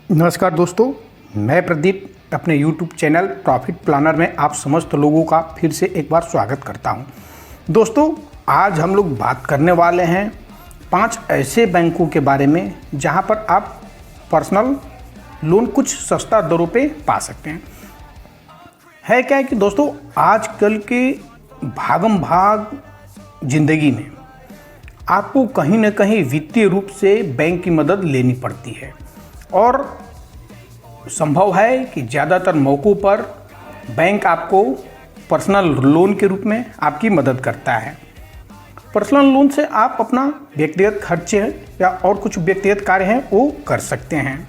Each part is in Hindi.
नमस्कार दोस्तों, मैं प्रदीप अपने YouTube चैनल प्रॉफिट प्लानर में आप समस्त लोगों का फिर से एक बार स्वागत करता हूं। दोस्तों, आज हम लोग बात करने वाले हैं 5 ऐसे बैंकों के बारे में जहां पर आप पर्सनल लोन कुछ सस्ता दरों पे पा सकते हैं। है क्या है कि दोस्तों, आजकल के भागम भाग ज़िंदगी में आपको कहीं ना कहीं वित्तीय रूप से बैंक की मदद लेनी पड़ती है और संभव है कि ज़्यादातर मौक़ों पर बैंक आपको पर्सनल लोन के रूप में आपकी मदद करता है। पर्सनल लोन से आप अपना व्यक्तिगत खर्चे या और कुछ व्यक्तिगत कार्य हैं वो कर सकते हैं।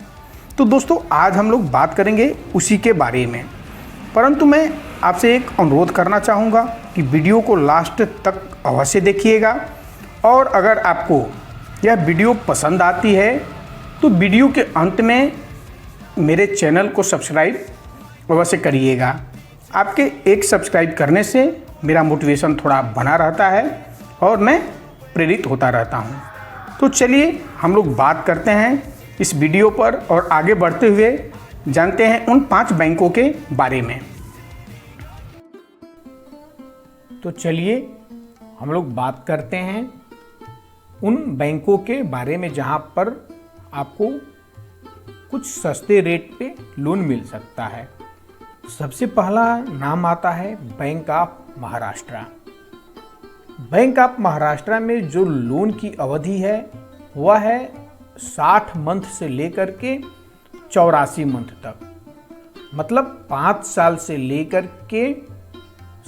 तो दोस्तों, आज हम लोग बात करेंगे उसी के बारे में, परंतु मैं आपसे एक अनुरोध करना चाहूँगा कि वीडियो को लास्ट तक अवश्य देखिएगा और अगर आपको यह वीडियो पसंद आती है तो वीडियो के अंत में मेरे चैनल को सब्सक्राइब अवश्य करिएगा। आपके एक सब्सक्राइब करने से मेरा मोटिवेशन थोड़ा बना रहता है और मैं प्रेरित होता रहता हूं। तो चलिए हम लोग बात करते हैं इस वीडियो पर और आगे बढ़ते हुए जानते हैं उन 5 बैंकों के बारे में। तो चलिए हम लोग बात करते हैं उन बैंकों के बारे में जहां पर आपको कुछ सस्ते रेट पे लोन मिल सकता है। सबसे पहला नाम आता है bank of Maharashtra. Bank of Maharashtra में जो लोन की अवधि है वह है 60 मंथ से लेकर के 84 मंथ तक, मतलब 5 साल से लेकर के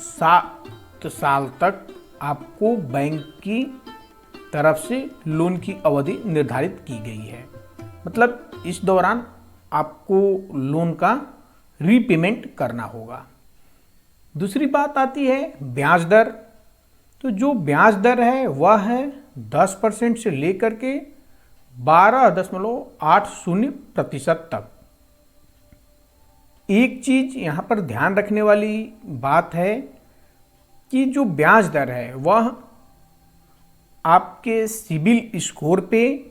7 साल तक आपको बैंक की तरफ से लोन की अवधि निर्धारित की गई है। मतलब इस दौरान आपको लोन का रीपेमेंट करना होगा। दूसरी बात आती है ब्याज दर। तो जो ब्याज दर है वह है 10% से लेकर के 12.80% तक। एक चीज यहां पर ध्यान रखने वाली बात है कि जो ब्याज दर है वह आपके सिबिल स्कोर पे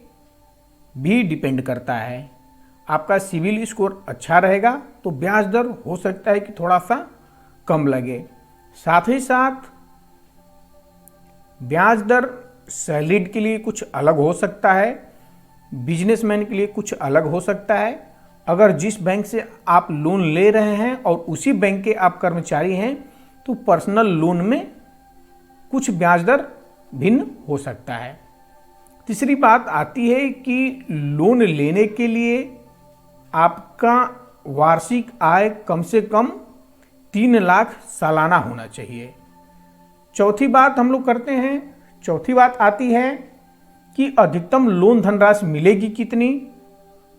भी डिपेंड करता है। आपका सिबिल स्कोर अच्छा रहेगा तो ब्याज दर हो सकता है कि थोड़ा सा कम लगे। साथ ही साथ ब्याज दर सैलरीड के लिए कुछ अलग हो सकता है, बिजनेसमैन के लिए कुछ अलग हो सकता है। अगर जिस बैंक से आप लोन ले रहे हैं और उसी बैंक के आप कर्मचारी हैं तो पर्सनल लोन में कुछ ब्याज दर भिन्न हो सकता है। तीसरी बात आती है कि लोन लेने के लिए आपका वार्षिक आय कम से कम 3 लाख सालाना होना चाहिए। चौथी बात हम लोग करते हैं, चौथी बात आती है कि अधिकतम लोन धनराशि मिलेगी कितनी।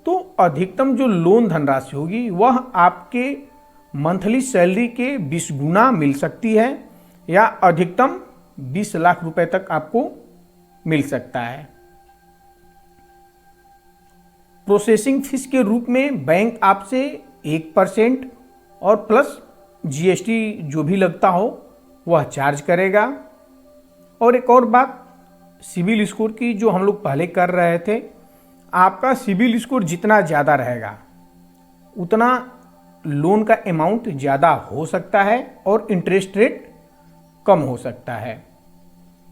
तो अधिकतम जो लोन धनराशि होगी वह आपके मंथली सैलरी के 20 गुना मिल सकती है या अधिकतम 20 लाख रुपए तक आपको मिल सकता है। प्रोसेसिंग फीस के रूप में बैंक आपसे 1% और प्लस जीएसटी जो भी लगता हो वह चार्ज करेगा। और एक और बात सिबिल स्कोर की, जो हम लोग पहले कर रहे थे, आपका सिबिल स्कोर जितना ज़्यादा रहेगा उतना लोन का अमाउंट ज़्यादा हो सकता है और इंटरेस्ट रेट कम हो सकता है।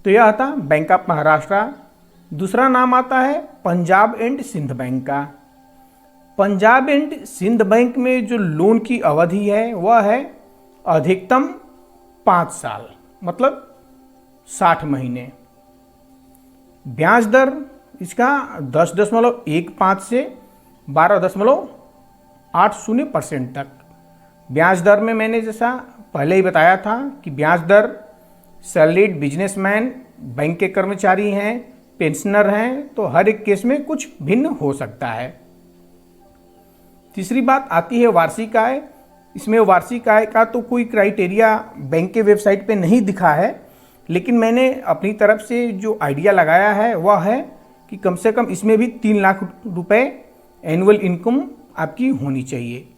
तो यह आता बैंक ऑफ महाराष्ट्र। दूसरा नाम आता है पंजाब एंड सिंध बैंक का। पंजाब एंड सिंध बैंक में जो लोन की अवधि है वह है अधिकतम 5 साल, मतलब 60 महीने। ब्याज दर इसका 10.15 से 12.80% तक। ब्याज दर में मैंने जैसा पहले ही बताया था कि ब्याज दर सैलरीड बिजनेसमैन, बैंक के कर्मचारी हैं, पेंशनर हैं, तो हर एक केस में कुछ भिन्न हो सकता है। तीसरी बात आती है वार्षिक आय। इसमें वार्षिक आय का तो कोई क्राइटेरिया बैंक के वेबसाइट पे नहीं दिखा है, लेकिन मैंने अपनी तरफ से जो आइडिया लगाया है वह है कि कम से कम इसमें भी 3 लाख रुपए एनुअल इनकम आपकी होनी चाहिए।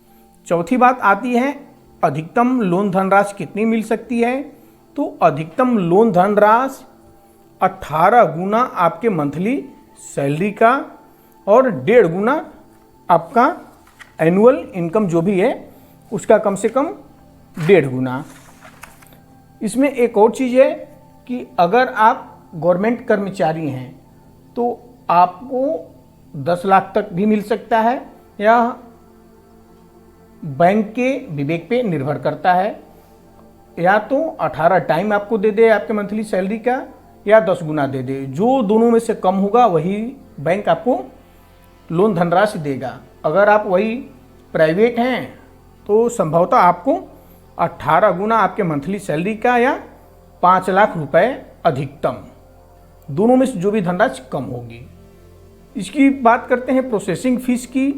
चौथी बात आती है अधिकतम लोन धनराशि कितनी मिल सकती है। तो अधिकतम लोन धनराशि 18 गुना आपके मंथली सैलरी का और 1.5 गुना आपका एनुअल इनकम जो भी है उसका कम से कम 1.5 गुना। इसमें एक और चीज़ है कि अगर आप गवर्नमेंट कर्मचारी हैं तो आपको 10 लाख तक भी मिल सकता है, या बैंक के विवेक पे निर्भर करता है। या तो 18 टाइम आपको दे दे आपके मंथली सैलरी का, या 10 गुना दे दे। जो दोनों में से कम होगा वही बैंक आपको लोन धनराशि देगा। अगर आप वही प्राइवेट हैं तो संभवतः आपको 18 गुना आपके मंथली सैलरी का, या 5 लाख रुपए अधिकतम, दोनों में से जो भी धनराशि कम होगी। इसकी बात करते हैं प्रोसेसिंग फीस की,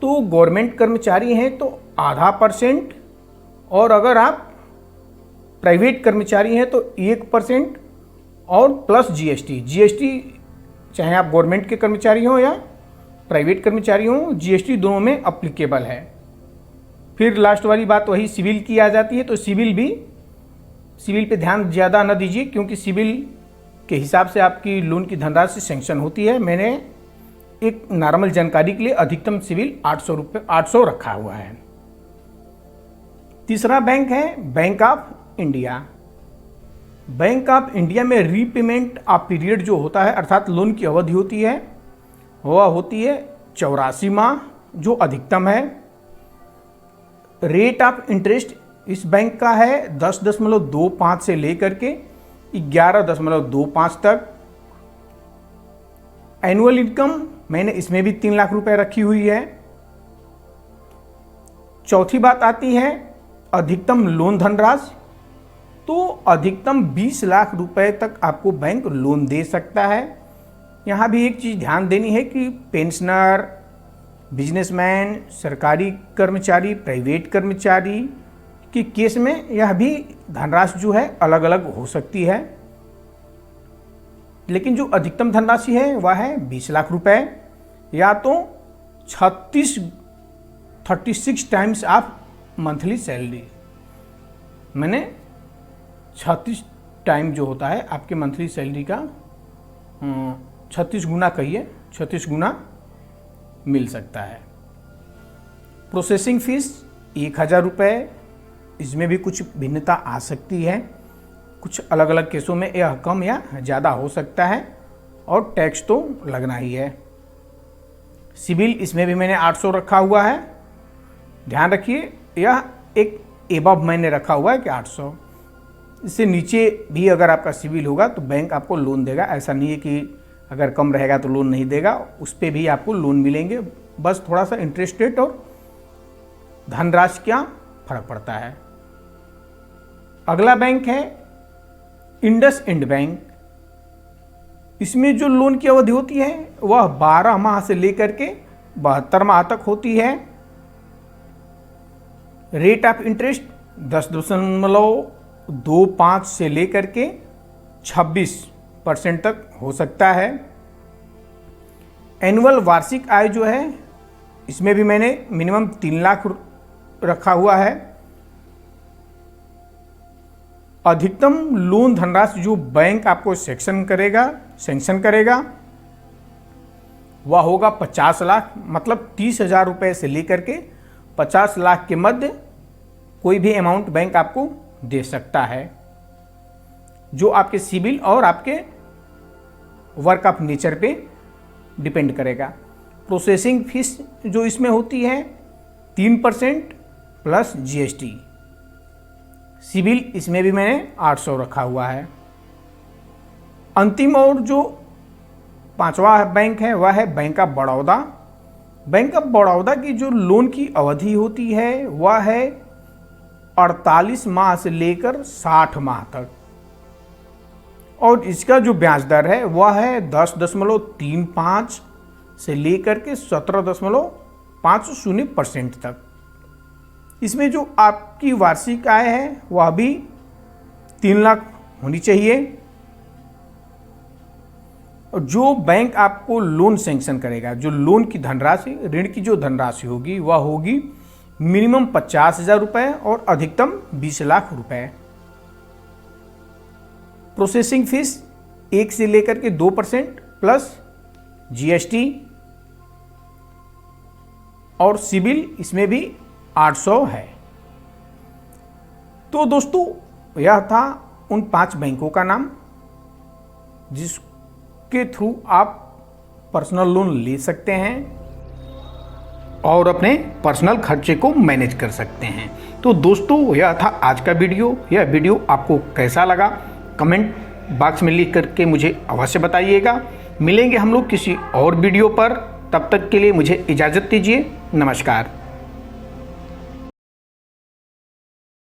तो गवर्नमेंट कर्मचारी हैं तो 0.5%, और अगर आप प्राइवेट कर्मचारी हैं तो 1% और प्लस जीएसटी चाहे आप गवर्नमेंट के कर्मचारी हों या प्राइवेट कर्मचारी हों, जीएसटी दोनों में अप्लीकेबल है। फिर लास्ट वाली बात वही सिविल की आ जाती है, तो सिविल पे ध्यान ज़्यादा न दीजिए, क्योंकि सिविल के हिसाब से आपकी लोन की धनराशि सेंक्शन होती है। मैंने एक नॉर्मल जानकारी के लिए अधिकतम सिविल 800 रखा हुआ है। तीसरा बैंक है bank of India. Bank of India में रीपेमेंट ऑफ पीरियड जो होता है, अर्थात लोन की अवधि होती है, वह होती है 84 माह, जो अधिकतम है। रेट ऑफ इंटरेस्ट इस बैंक का है 10.25 से लेकर के 11.25 तक। एनुअल इनकम मैंने इसमें भी 3 लाख रुपए रखी हुई है। चौथी बात आती है अधिकतम लोन धनराशि, तो अधिकतम 20 लाख रुपए तक आपको बैंक लोन दे सकता है। यहाँ भी एक चीज़ ध्यान देनी है कि पेंशनर, बिजनेसमैन, सरकारी कर्मचारी, प्राइवेट कर्मचारी के केस में यह भी धनराशि जो है अलग अलग हो सकती है, लेकिन जो अधिकतम धनराशि है वह है 20 लाख रुपए, या तो 36 टाइम्स ऑफ मंथली सैलरी। मैंने 36 टाइम जो होता है आपके मंथली सैलरी का 36 गुना कहिए, 36 गुना मिल सकता है। प्रोसेसिंग फीस 1000 रुपये, इसमें भी कुछ भिन्नता आ सकती है, कुछ अलग अलग केसों में यह कम या ज़्यादा हो सकता है, और टैक्स तो लगना ही है। सिविल इसमें भी मैंने 800 रखा हुआ है। ध्यान रखिए यह एक एबव मैंने रखा हुआ है कि 800, इससे नीचे भी अगर आपका सिविल होगा तो बैंक आपको लोन देगा। ऐसा नहीं है कि अगर कम रहेगा तो लोन नहीं देगा, उस पर भी आपको लोन मिलेंगे। बस थोड़ा सा इंटरेस्ट रेट और धनराशि क्या फर्क पड़ता है। अगला बैंक है इंडसइंड बैंक। इसमें जो लोन की अवधि होती है वह 12 माह से लेकर के 72 माह तक होती है। रेट ऑफ इंटरेस्ट 10.25 से लेकर के 26% तक हो सकता है। एनुअल वार्षिक आय जो है इसमें भी मैंने मिनिमम 3 लाख रखा हुआ है। अधिकतम लोन धनराशि जो बैंक आपको सैंक्शन करेगा वह होगा 50 लाख, मतलब 30,000 रुपये से लेकर के 50 लाख के मध्य कोई भी अमाउंट बैंक आपको दे सकता है, जो आपके सिविल और आपके वर्क ऑफ नेचर पे डिपेंड करेगा। प्रोसेसिंग फीस जो इसमें होती है 3% प्लस जीएसटी। सिविल इसमें भी मैंने 800 रखा हुआ है। अंतिम और जो 5वां बैंक है वह है bank of Baroda. Bank of Baroda की जो लोन की अवधि होती है वह है 48 माह से लेकर 60 माह तक, और इसका जो ब्याज दर है वह है 10.35 से लेकर के 17.50% तक। इसमें जो आपकी वार्षिक आय है वह भी 3 लाख होनी चाहिए, और जो बैंक आपको लोन सैंक्शन करेगा, जो लोन की धनराशि, ऋण की जो धनराशि होगी वह होगी मिनिमम 50,000 रुपये और अधिकतम 20 लाख रुपए। प्रोसेसिंग फीस 1 से लेकर के 2% प्लस जीएसटी। और सिबिल इसमें भी 800 है। तो दोस्तों यह था उन 5 बैंकों का नाम जिसके थ्रू आप पर्सनल लोन ले सकते हैं और अपने पर्सनल खर्चे को मैनेज कर सकते हैं। तो दोस्तों यह था आज का वीडियो। यह वीडियो आपको कैसा लगा कमेंट बॉक्स में लिख करके मुझे अवश्य बताइएगा। मिलेंगे हम लोग किसी और वीडियो पर, तब तक के लिए मुझे इजाज़त दीजिए। नमस्कार।